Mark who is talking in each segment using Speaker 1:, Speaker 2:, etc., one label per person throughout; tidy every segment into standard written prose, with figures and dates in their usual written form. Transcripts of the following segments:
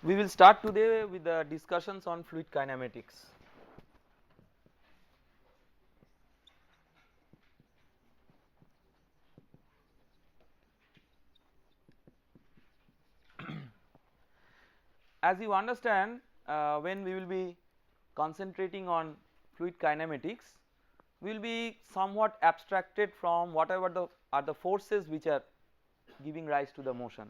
Speaker 1: We will start today with the discussions on fluid kinematics. As you understand, when we will be concentrating on fluid kinematics, we will be somewhat abstracted from whatever are the forces which are giving rise to the motion,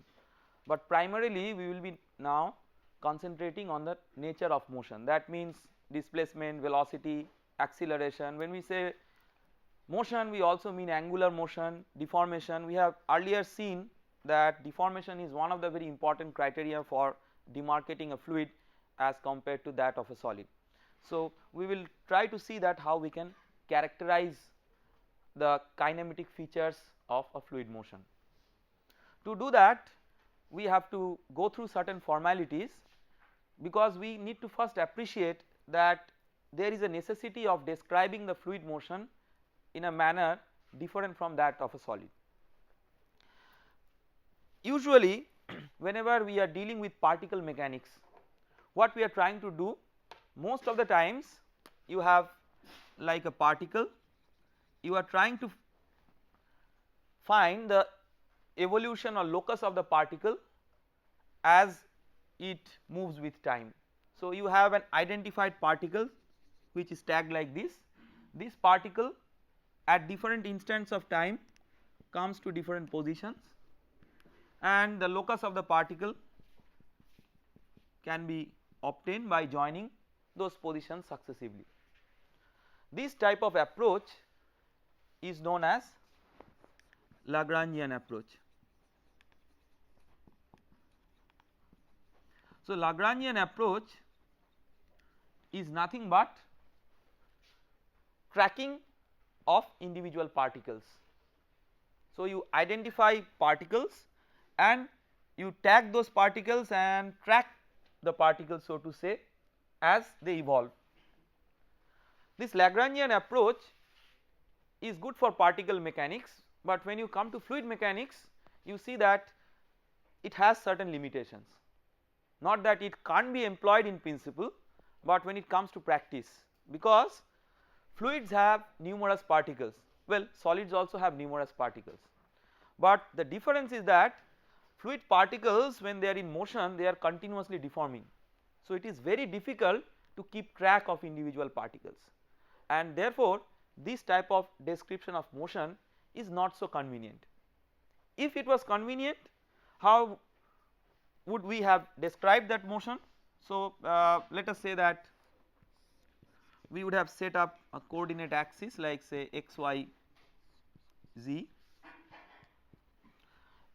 Speaker 1: but primarily we will be now concentrating on the nature of motion. That means displacement, velocity, acceleration. When we say motion, we also mean angular motion, deformation. We have earlier seen that deformation is one of the very important criteria for demarcating a fluid as compared to that of a solid. So we will try to see that how we can characterize the kinematic features of a fluid motion. To do that, we have to go through certain formalities, because we need to first appreciate that there is a necessity of describing the fluid motion in a manner different from that of a solid. Usually whenever we are dealing with particle mechanics, what we are trying to do, most of the times you have like a particle, you are trying to find the evolution or locus of the particle as it moves with time. So you have an identified particle which is tagged like this particle at different instants of time comes to different positions, and the locus of the particle can be obtained by joining those positions successively. This type of approach is known as Lagrangian approach. So Lagrangian approach is nothing but tracking of individual particles. So you identify particles and you tag those particles and track the particles, so to say, as they evolve. This Lagrangian approach is good for particle mechanics, but when you come to fluid mechanics, you see that it has certain limitations. Not that it can't be employed in principle, but when it comes to practice, because fluids have numerous particles, well, solids also have numerous particles, but the difference is that fluid particles, when they are in motion, they are continuously deforming. So it is very difficult to keep track of individual particles, and therefore this type of description of motion is not so convenient. If it was convenient, how would we have described that motion? So let us say that we would have set up a coordinate axis like say x, y, z,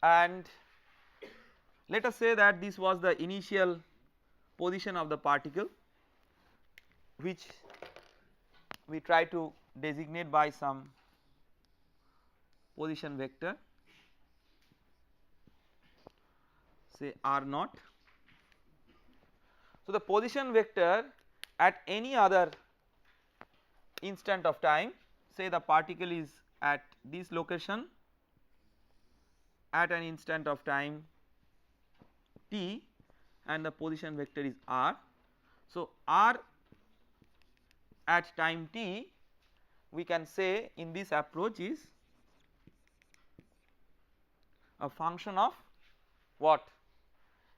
Speaker 1: and let us say that this was the initial position of the particle, which we try to designate by some position vector, say r naught. So the position vector at any other instant of time, say the particle is at this location at an instant of time t and the position vector is r. So r at time t, we can say in this approach is a function of what?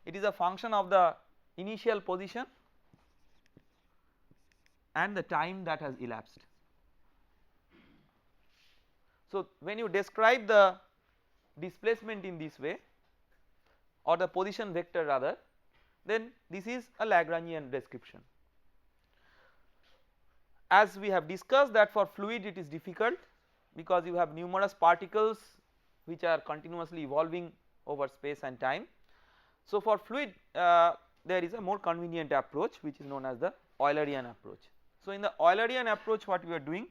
Speaker 1: It is a function of the initial position and the time that has elapsed. So when you describe the displacement in this way, or the position vector rather, then this is a Lagrangian description. As we have discussed that for fluid it is difficult, because you have numerous particles which are continuously evolving over space and time. So for fluid there is a more convenient approach which is known as the Eulerian approach. So in the Eulerian approach, what we are doing,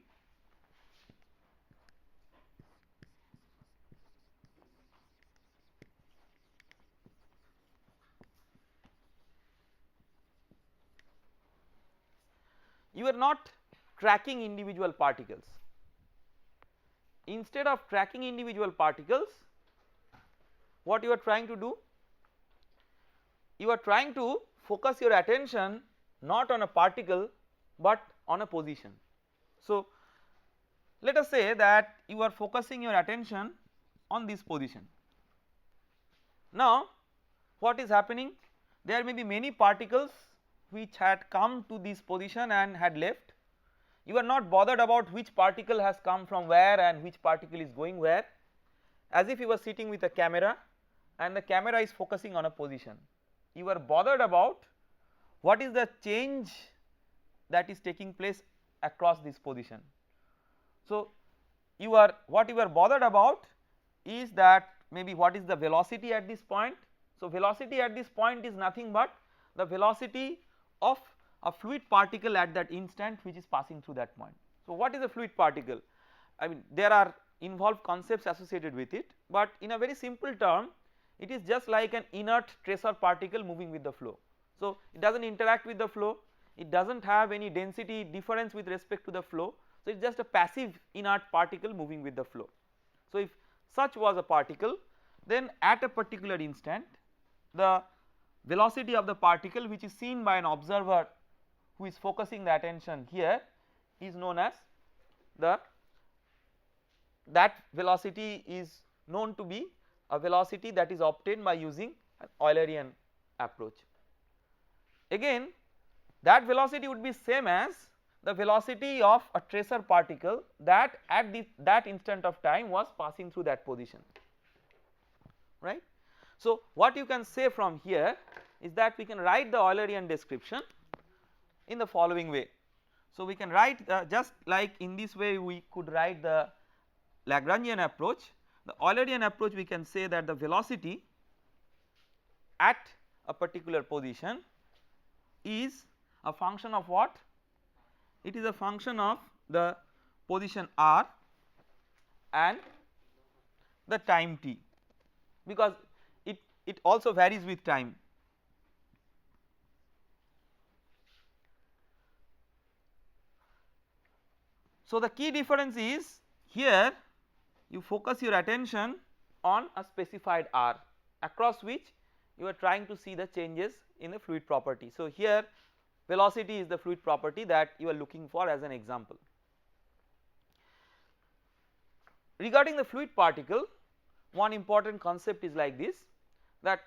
Speaker 1: you are not tracking individual particles. Instead of tracking individual particles, what you are trying to do, you are trying to focus your attention not on a particle but on a position. So let us say that you are focusing your attention on this position. Now what is happening, there may be many particles which had come to this position and had left. You are not bothered about which particle has come from where and which particle is going where, as if you were sitting with a camera and the camera is focusing on a position. You are bothered about what is the change that is taking place across this position. So what you are bothered about is that maybe what is the velocity at this point. So velocity at this point is nothing but the velocity of a fluid particle at that instant which is passing through that point. So what is a fluid particle? I mean there are involved concepts associated with it, but in a very simple term it is just like an inert tracer particle moving with the flow. So it does not interact with the flow, it does not have any density difference with respect to the flow, so it is just a passive inert particle moving with the flow. So if such was a particle, then at a particular instant the velocity of the particle which is seen by an observer who is focusing the attention here is known as that velocity is known to be a velocity that is obtained by using an Eulerian approach. Again that velocity would be same as the velocity of a tracer particle that at that instant of time was passing through that position, right. So what you can say from here is that we can write the Eulerian description in the following way. So we can write just like in this way we could write the Lagrangian approach. The Eulerian approach, we can say that the velocity at a particular position is a function of what? It is a function of the position r and the time t, because it also varies with time. So the key difference is here you focus your attention on a specified r across which you are trying to see the changes in the fluid property. So here velocity is the fluid property that you are looking for as an example. Regarding the fluid particle, one important concept is like this, that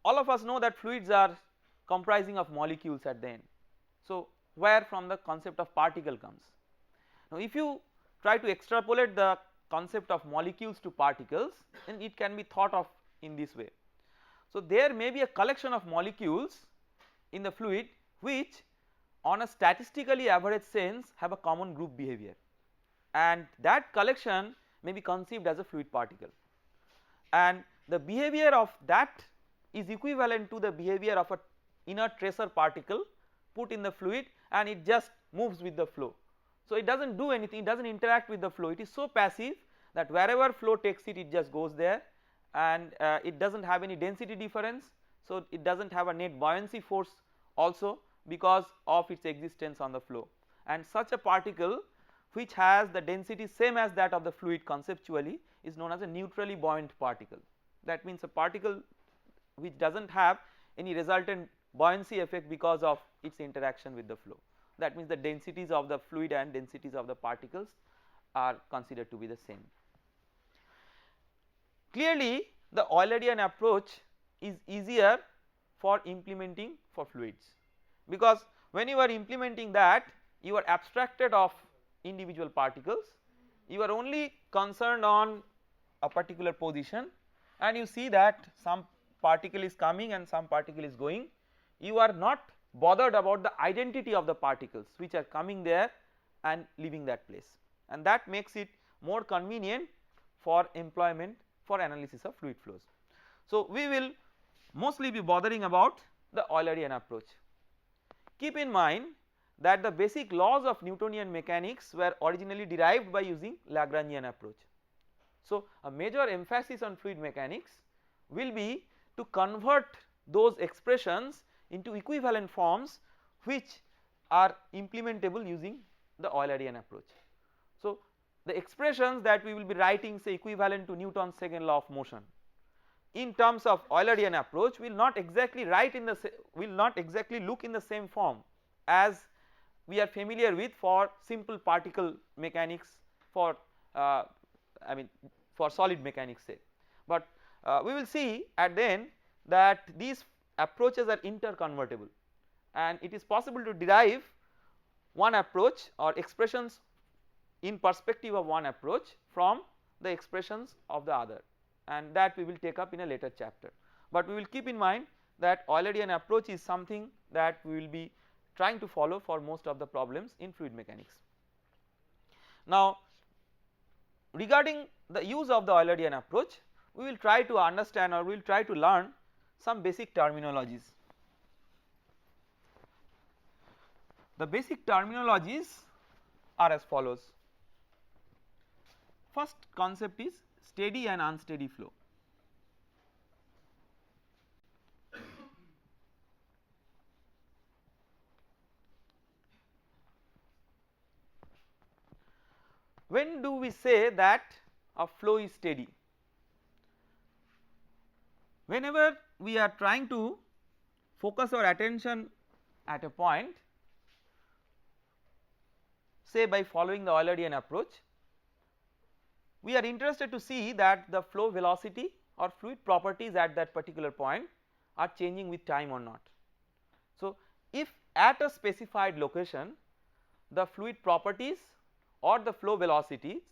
Speaker 1: all of us know that fluids are comprising of molecules at the end. So where from the concept of particle comes. Now if you try to extrapolate the concept of molecules to particles, then it can be thought of in this way. So there may be a collection of molecules in the fluid which on a statistically average sense have a common group behavior, and that collection may be conceived as a fluid particle, and the behavior of that is equivalent to the behavior of a inert tracer particle put in the fluid and it just moves with the flow. So it does not do anything, it does not interact with the flow, it is so passive that wherever flow takes it, it just goes there, and it does not have any density difference. So it does not have a net buoyancy force also because of its existence on the flow, and such a particle which has the density same as that of the fluid conceptually is known as a neutrally buoyant particle. That means a particle which does not have any resultant buoyancy effect because of its interaction with the flow. That means the densities of the fluid and densities of the particles are considered to be the same. Clearly the Eulerian approach is easier for implementing for fluids, because when you are implementing that you are abstracted of individual particles, you are only concerned on a particular position and you see that some particle is coming and some particle is going. You are not bothered about the identity of the particles which are coming there and leaving that place, and that makes it more convenient for employment for analysis of fluid flows. So we will mostly be bothering about the Eulerian approach. Keep in mind that the basic laws of Newtonian mechanics were originally derived by using Lagrangian approach. So a major emphasis on fluid mechanics will be to convert those expressions into equivalent forms which are implementable using the Eulerian approach. So the expressions that we will be writing, say equivalent to Newton's second law of motion, in terms of Eulerian approach will not exactly write in the will not exactly look in the same form as we are familiar with for simple particle mechanics for I mean for solid mechanics say, but we will see at the end that these approaches are interconvertible and it is possible to derive one approach or expressions in perspective of one approach from the expressions of the other, and that we will take up in a later chapter, but we will keep in mind that Eulerian approach is something that we will be trying to follow for most of the problems in fluid mechanics. Now regarding the use of the Eulerian approach, we will try to understand or we will try to learn some basic terminologies. The basic terminologies are as follows. First concept is steady and unsteady flow. When do we say that a flow is steady? Whenever we are trying to focus our attention at a point, say by following the Eulerian approach, we are interested to see that the flow velocity or fluid properties at that particular point are changing with time or not. So if at a specified location the fluid properties or the flow velocities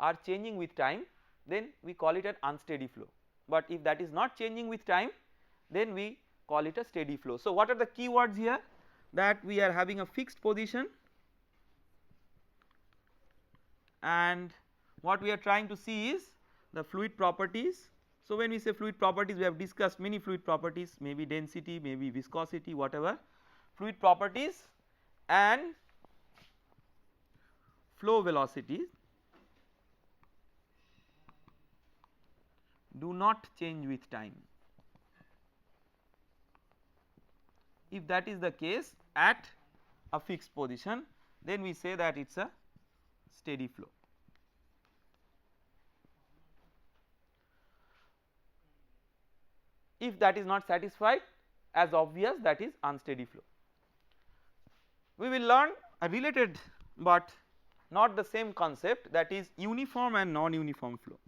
Speaker 1: are changing with time, then we call it an unsteady flow, but if that is not changing with time, then we call it a steady flow. So what are the keywords here? That we are having a fixed position, and what we are trying to see is the fluid properties. So when we say fluid properties, we have discussed many fluid properties, maybe density, maybe viscosity, whatever fluid properties, and flow velocities do not change with time. If that is the case at a fixed position, then we say that it is a steady flow. If that is not satisfied, as obvious, that is unsteady flow. We will learn a related but not the same concept, that is uniform and non-uniform flow.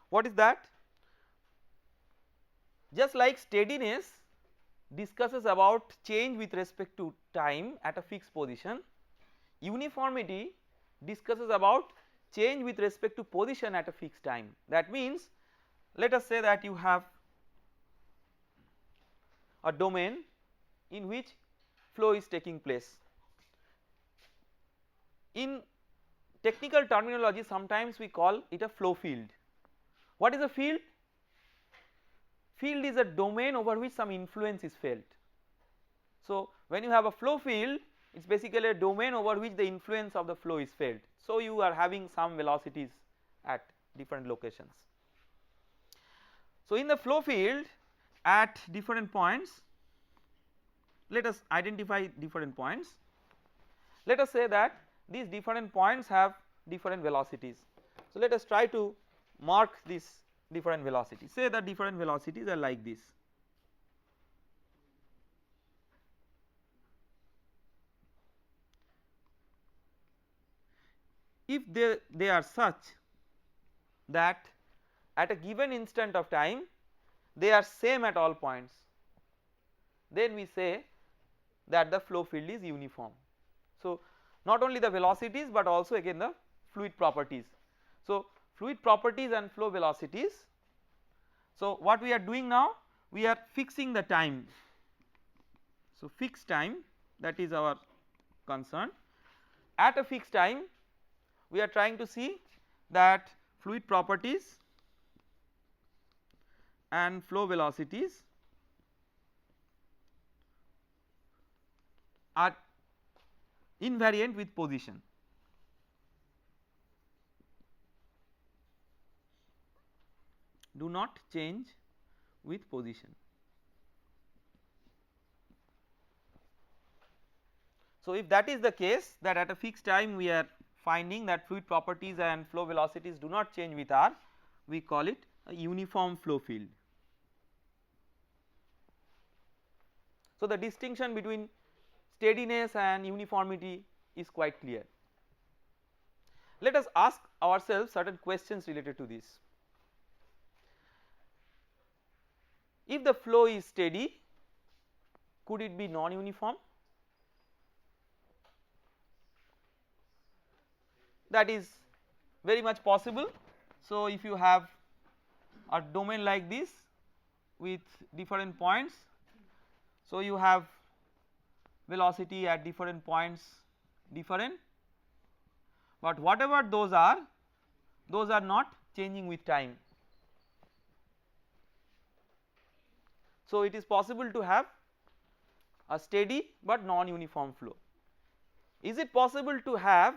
Speaker 1: What is that? Just like steadiness discusses about change with respect to time at a fixed position, uniformity discusses about change with respect to position at a fixed time. That means let us say that you have a domain in which flow is taking place. In technical terminology sometimes we call it a flow field. What is a field? Field is a domain over which some influence is felt. So when you have a flow field, it is basically a domain over which the influence of the flow is felt. So you are having some velocities at different locations. So in the flow field at different points, let us identify different points. Let us say that these different points have different velocities. So let us try to mark these different velocities. Say that different velocities are like this. If they are such that at a given instant of time they are same at all points, then we say that the flow field is uniform. So not only the velocities but also again the fluid properties. So fluid properties and flow velocities. So what we are doing now, we are fixing the time. So fixed time, that is our concern. At a fixed time we are trying to see that fluid properties and flow velocities are invariant with position. Do not change with position. So if that is the case, that at a fixed time we are finding that fluid properties and flow velocities do not change with r, we call it a uniform flow field. So the distinction between steadiness and uniformity is quite clear. Let us ask ourselves certain questions related to this. If the flow is steady, could it be non-uniform? That is very much possible. So if you have a domain like this with different points, so you have velocity at different points different, but whatever those are not changing with time. So it is possible to have a steady but non-uniform flow. Is it possible to have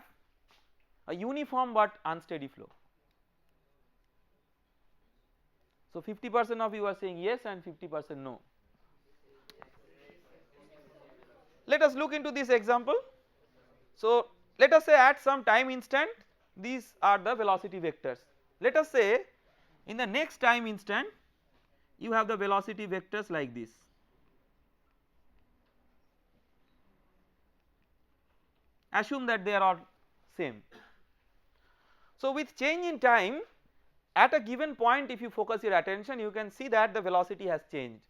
Speaker 1: a uniform but unsteady flow? So 50% of you are saying yes and 50% no. Let us look into this example. So let us say at some time instant these are the velocity vectors. Let us say in the next time instant you have the velocity vectors like this. Assume that they are all same. So with change in time, at a given point if you focus your attention, you can see that the velocity has changed,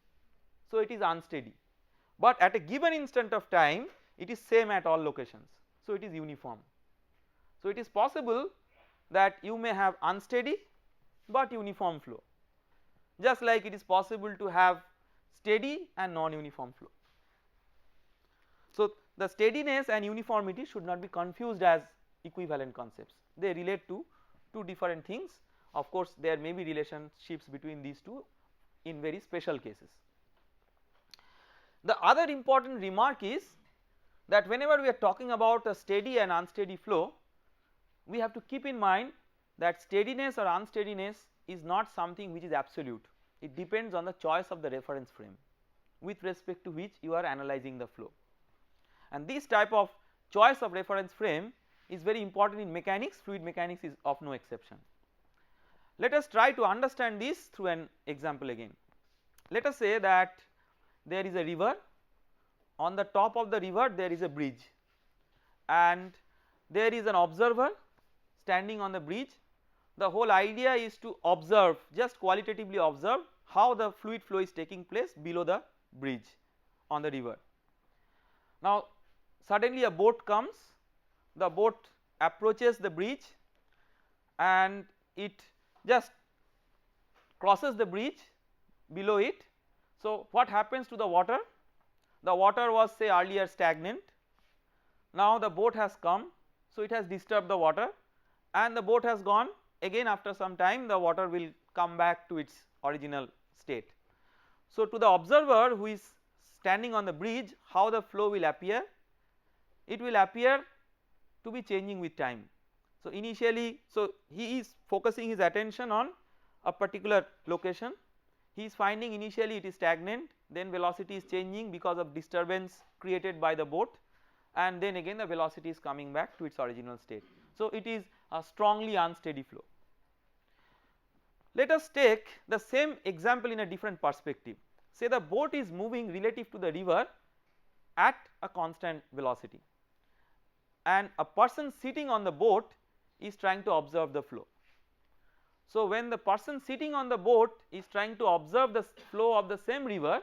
Speaker 1: so it is unsteady, but at a given instant of time it is same at all locations, so it is uniform. So it is possible that you may have unsteady but uniform flow, just like it is possible to have steady and non-uniform flow. So the steadiness and uniformity should not be confused as equivalent concepts, they relate to two different things. Of course there may be relationships between these two in very special cases. The other important remark is that whenever we are talking about a steady and unsteady flow, we have to keep in mind that steadiness or unsteadiness is not something which is absolute, it depends on the choice of the reference frame with respect to which you are analyzing the flow, and this type of choice of reference frame is very important in mechanics. Fluid mechanics is of no exception. Let us try to understand this through an example again. Let us say that there is a river, on the top of the river there is a bridge, and there is an observer standing on the bridge. The whole idea is to observe, just qualitatively observe how the fluid flow is taking place below the bridge on the river. Now suddenly a boat comes, the boat approaches the bridge and it just crosses the bridge below it. So what happens to the water? The water was say earlier stagnant, now the boat has come, so it has disturbed the water and the boat has gone, again after some time the water will come back to its original state. So to the observer who is standing on the bridge, how the flow will appear? It will appear to be changing with time. So initially, so he is focusing his attention on a particular location, he is finding initially it is stagnant, then velocity is changing because of disturbance created by the boat, and then again the velocity is coming back to its original state. So it is a strongly unsteady flow. Let us take the same example in a different perspective. Say the boat is moving relative to the river at a constant velocity, and a person sitting on the boat is trying to observe the flow. So when the person sitting on the boat is trying to observe the flow of the same river,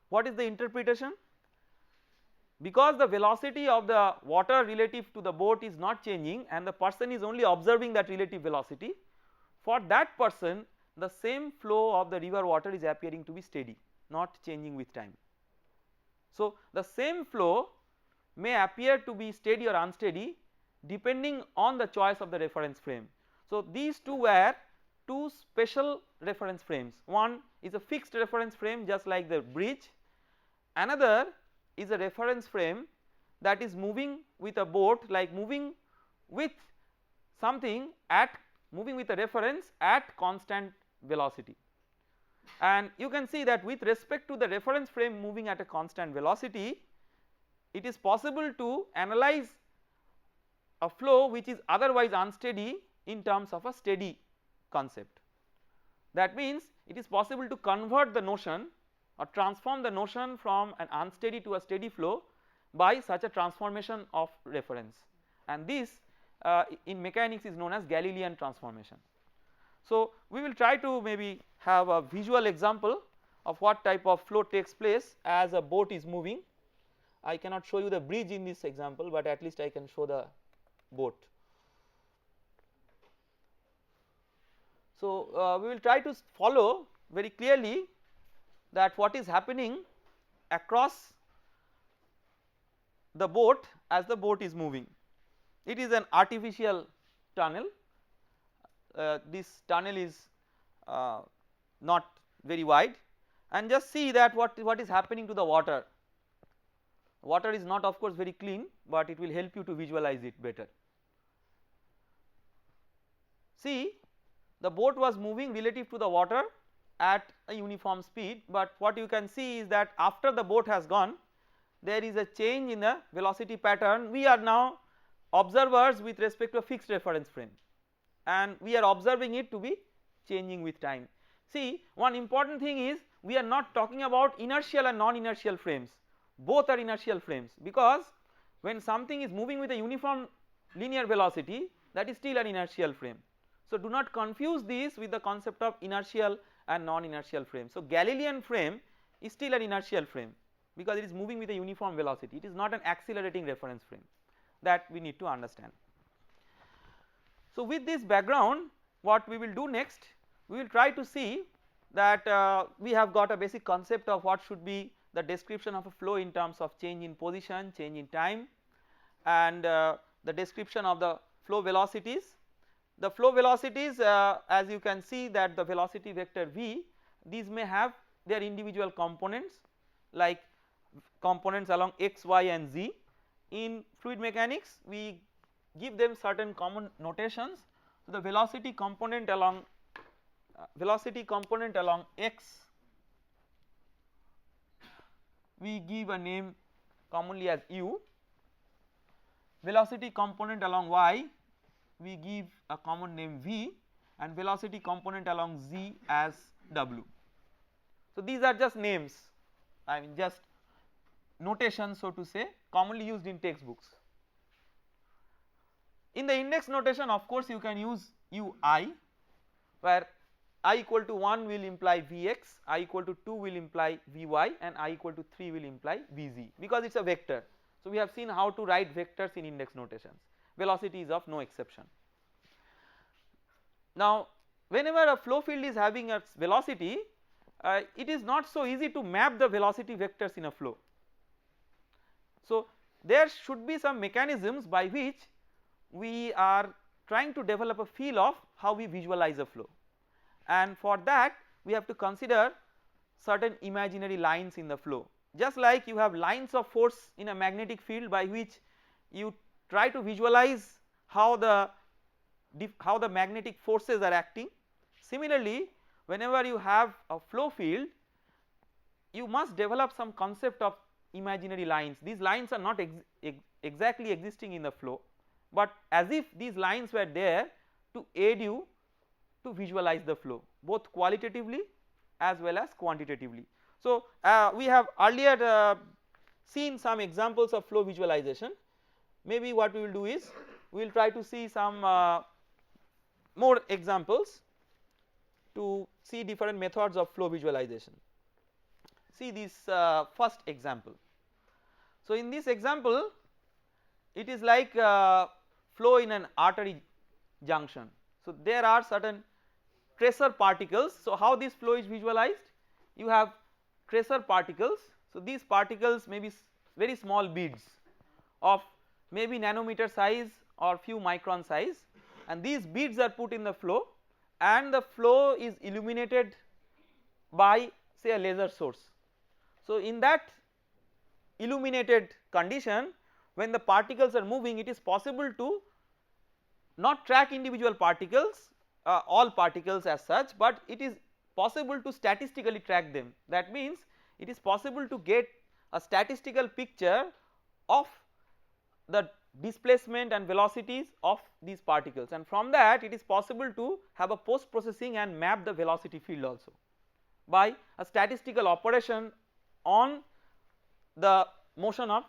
Speaker 1: what is the interpretation? Because the velocity of the water relative to the boat is not changing and the person is only observing that relative velocity, for that person the same flow of the river water is appearing to be steady, not changing with time. So the same flow may appear to be steady or unsteady depending on the choice of the reference frame. So these two were two special reference frames, one is a fixed reference frame just like the bridge, another is a reference frame that is moving with a boat, like moving with something at moving with a reference at constant velocity. And you can see that with respect to the reference frame moving at a constant velocity, it is possible to analyze a flow which is otherwise unsteady in terms of a steady concept. That means it is possible to convert the notion or transform the notion from an unsteady to a steady flow by such a transformation of reference, and this in mechanics is known as Galilean transformation. So we will try to maybe have a visual example of what type of flow takes place as a boat is moving. I cannot show you the bridge in this example, but at least I can show the boat. So we will try to follow very clearly that what is happening across the boat as the boat is moving. It is an artificial tunnel. This tunnel is not very wide, and just see that what is happening to the water. Water is not of course very clean, but it will help you to visualize it better. See, the boat was moving relative to the water at a uniform speed, but what you can see is that after the boat has gone, there is a change in the velocity pattern. We are now observers with respect to a fixed reference frame, and we are observing it to be changing with time. See, one important thing is we are not talking about inertial and non-inertial frames, both are inertial frames, because when something is moving with a uniform linear velocity, that is still an inertial frame. So do not confuse this with the concept of inertial and non-inertial frame. So Galilean frame is still an inertial frame because it is moving with a uniform velocity, it is not an accelerating reference frame, that we need to understand. So with this background, what we will do next, we will try to see that we have got a basic concept of what should be the description of a flow in terms of change in position, change in time, and the description of the flow velocities. The flow velocities, as you can see that the velocity vector v, these may have their individual components like components along x, y and z. In fluid mechanics we give them certain common notations. So the velocity component along x, we give a name commonly as u. Velocity component along y, we give a common name v, and velocity component along z as w. So these are just names, I mean just notations, so to say, commonly used in textbooks. In the index notation, of course you can use ui, where I equal to 1 will imply vx, I equal to 2 will imply vy, and I equal to 3 will imply vz, because it is a vector. So we have seen how to write vectors in index notations. Velocity is of no exception. Now whenever a flow field is having a velocity, it is not so easy to map the velocity vectors in a flow. So there should be some mechanisms by which we are trying to develop a feel of how we visualize a flow, and for that we have to consider certain imaginary lines in the flow. Just like you have lines of force in a magnetic field by which you try to visualize how the magnetic forces are acting, similarly whenever you have a flow field you must develop some concept of imaginary lines. These lines are not exactly existing in the flow, but as if these lines were there to aid you to visualize the flow both qualitatively as well as quantitatively. So we have earlier seen some examples of flow visualization. Maybe what we will do is we will try to see some more examples to see different methods of flow visualization. See this first example. So in this example it is like flow in an artery junction. So there are certain tracer particles. So how this flow is visualized? You have tracer particles. So these particles may be very small beads of maybe nanometer size or few micron size, and these beads are put in the flow, and the flow is illuminated by say a laser source. So in that illuminated condition, when the particles are moving, it is possible to not track individual particles, all particles as such, but it is possible to statistically track them. That means it is possible to get a statistical picture of the displacement and velocities of these particles, and from that it is possible to have a post processing and map the velocity field also by a statistical operation on the motion of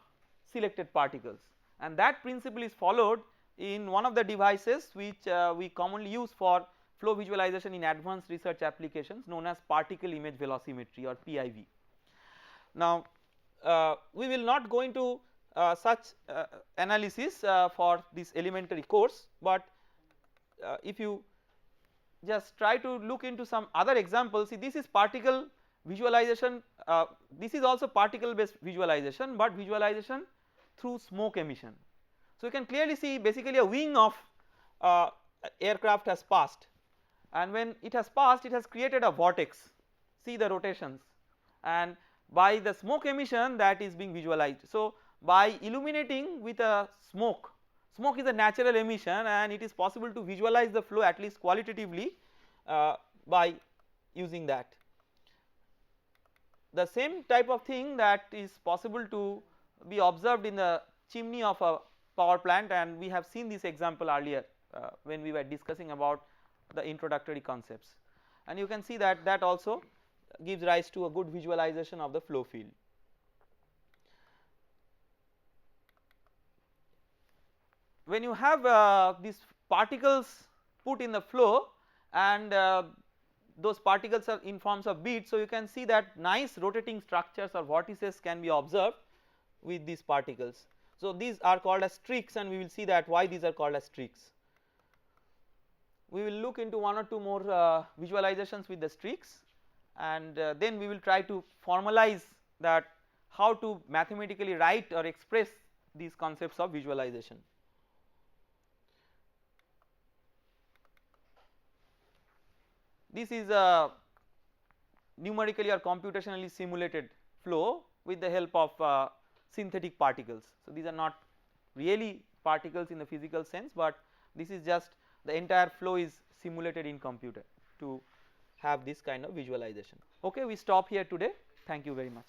Speaker 1: selected particles, and that principle is followed in one of the devices which we commonly use for flow visualization in advanced research applications known as particle image velocimetry or PIV. Now we will not go into such analysis for this elementary course, but if you just try to look into some other examples, see this is particle visualization, this is also particle based visualization, but visualization through smoke emission. So you can clearly see basically a wing of aircraft has passed, and when it has passed it has created a vortex, see the rotations, and by the smoke emission that is being visualized. So by illuminating with a smoke is a natural emission and it is possible to visualize the flow at least qualitatively by using that. The same type of thing that is possible to be observed in the chimney of a power plant, and we have seen this example earlier when we were discussing about the introductory concepts, and you can see that that also gives rise to a good visualization of the flow field. When you have these particles put in the flow and those particles are in forms of beads, so you can see that nice rotating structures or vortices can be observed with these particles. So these are called as streaks, and we will see that why these are called as streaks. We will look into one or two more visualizations with the streaks, and then we will try to formalize that how to mathematically write or express these concepts of visualization. This is a numerically or computationally simulated flow with the help of synthetic particles. So these are not really particles in the physical sense, but this is just the entire flow is simulated in computer to have this kind of visualization. Okay, we stop here today. Thank you very much.